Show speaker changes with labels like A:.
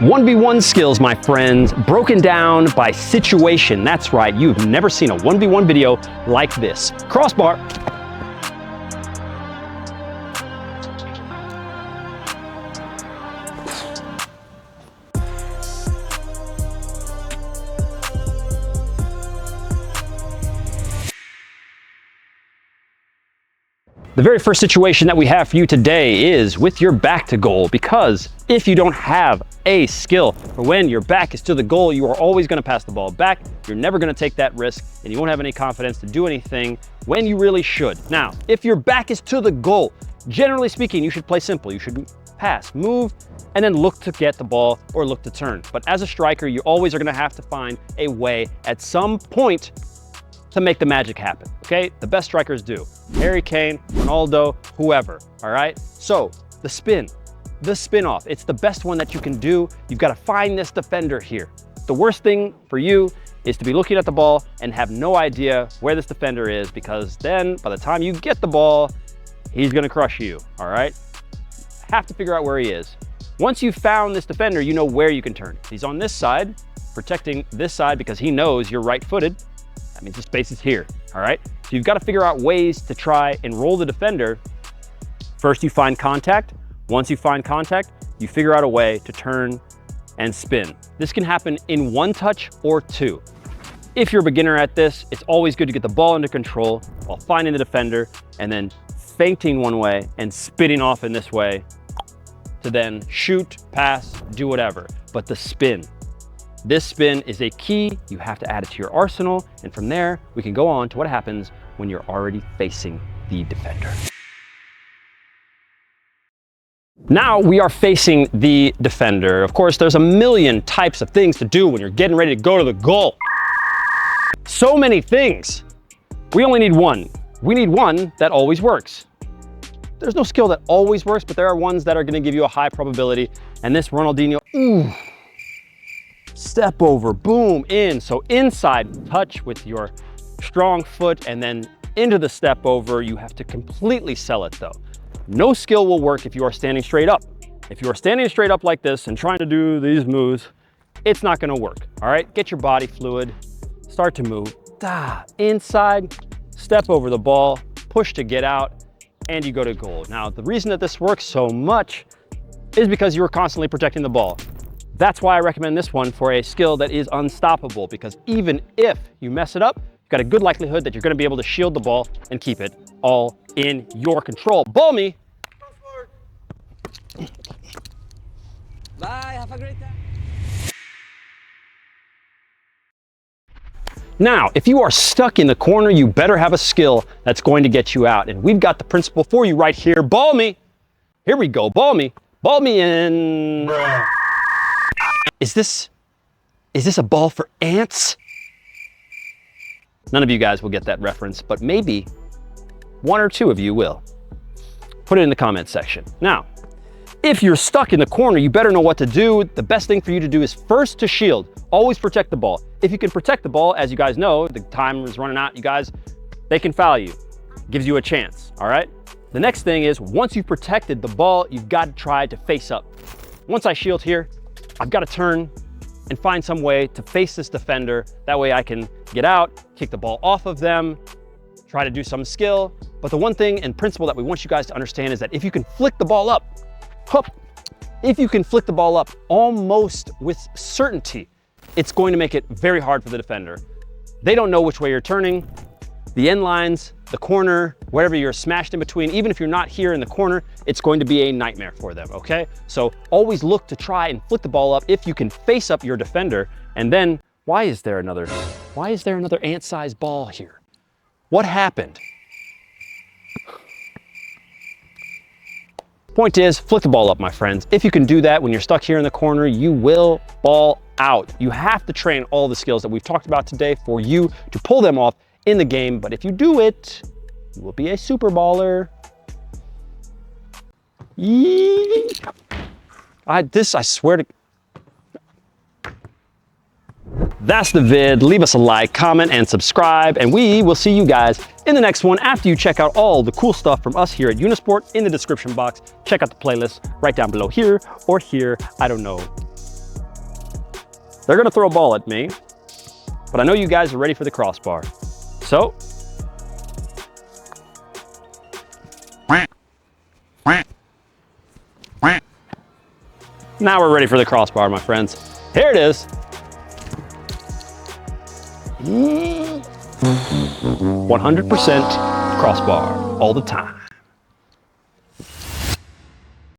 A: 1v1 skills, my friends, broken down by situation. That's right, you've never seen a 1v1 video like this. Crossbar. The very first situation that we have for you today is with your back to goal, because if you don't have a skill for when your back is to the goal, you are always going to pass the ball back. You're never going to take that risk, and you won't have any confidence to do anything when you really should. Now, if your back is to the goal, generally speaking, you should play simple. You should pass, move, and then look to get the ball or look to turn. But as a striker, you always are going to have to find a way at some point to make the magic happen, okay? The best strikers do. Harry Kane, Ronaldo, whoever, all right? So the spin off, it's the best one that you can do. You've got to find this defender here. The worst thing for you is to be looking at the ball and have no idea where this defender is, because then by the time you get the ball, he's gonna crush you, all right? Have to figure out where he is. Once you've found this defender, you know where you can turn. He's on this side, protecting this side because he knows you're right-footed. That means the space is here, all right? So you've got to figure out ways to try and roll the defender. First, you find contact. Once you find contact, you figure out a way to turn and spin. This can happen in one touch or two. If you're a beginner at this, it's always good to get the ball under control while finding the defender and then feinting one way and spinning off in this way to then shoot, pass, do whatever. But the spin. This spin is a key. You have to add it to your arsenal. And from there, we can go on to what happens when you're already facing the defender. Now we are facing the defender. Of course, there's a million types of things to do when you're getting ready to go to the goal. So many things. We only need one. We need one that always works. There's no skill that always works, but there are ones that are going to give you a high probability. And this Ronaldinho, ooh. Step over, boom, in. So inside touch with your strong foot and then into the step over. You have to completely sell it though. No skill will work if you are standing straight up. If you are standing straight up like this and trying to do these moves, it's not gonna work, all right? Get your body fluid, start to move. Inside, step over the ball, push to get out, and you go to goal. Now, the reason that this works so much is because you are constantly protecting the ball. That's why I recommend this one for a skill that is unstoppable, because even if you mess it up, you've got a good likelihood that you're gonna be able to shield the ball and keep it all in your control. Ball me.
B: Bye, have a great time.
A: Now, if you are stuck in the corner, you better have a skill that's going to get you out. And we've got the principle for you right here. Ball me. Here we go, ball me. Ball me in. Bruh. Is this a ball for ants? None of you guys will get that reference, but maybe one or two of you will. Put it in the comments section. Now, if you're stuck in the corner, you better know what to do. The best thing for you to do is first to shield. Always protect the ball. If you can protect the ball, as you guys know, the time is running out, you guys, they can foul you. Gives you a chance, all right? The next thing is, once you've protected the ball, you've got to try to face up. Once I shield here, I've got to turn and find some way to face this defender. That way I can get out, kick the ball off of them, try to do some skill. But the one thing and principle that we want you guys to understand is that if you can flick the ball up, if you can flick the ball up almost with certainty, it's going to make it very hard for the defender. They don't know which way you're turning. The end lines, the corner, wherever you're smashed in between, even if you're not here in the corner, it's going to be a nightmare for them, okay? So always look to try and flick the ball up if you can face up your defender. And then, why is there another ant-sized ball here? What happened? Point is, flick the ball up, my friends. If you can do that when you're stuck here in the corner, you will ball out. You have to train all the skills that we've talked about today for you to pull them off in the game, but if you do it, you will be a super baller. I swear to... That's the vid. Leave us a like, comment, and subscribe, and we will see you guys in the next one after you check out all the cool stuff from us here at Unisport in the description box. Check out the playlist right down below here or here. I don't know. They're gonna throw a ball at me, but I know you guys are ready for the crossbar. So, now we're ready for the crossbar, my friends. Here it is. 100% crossbar all the time.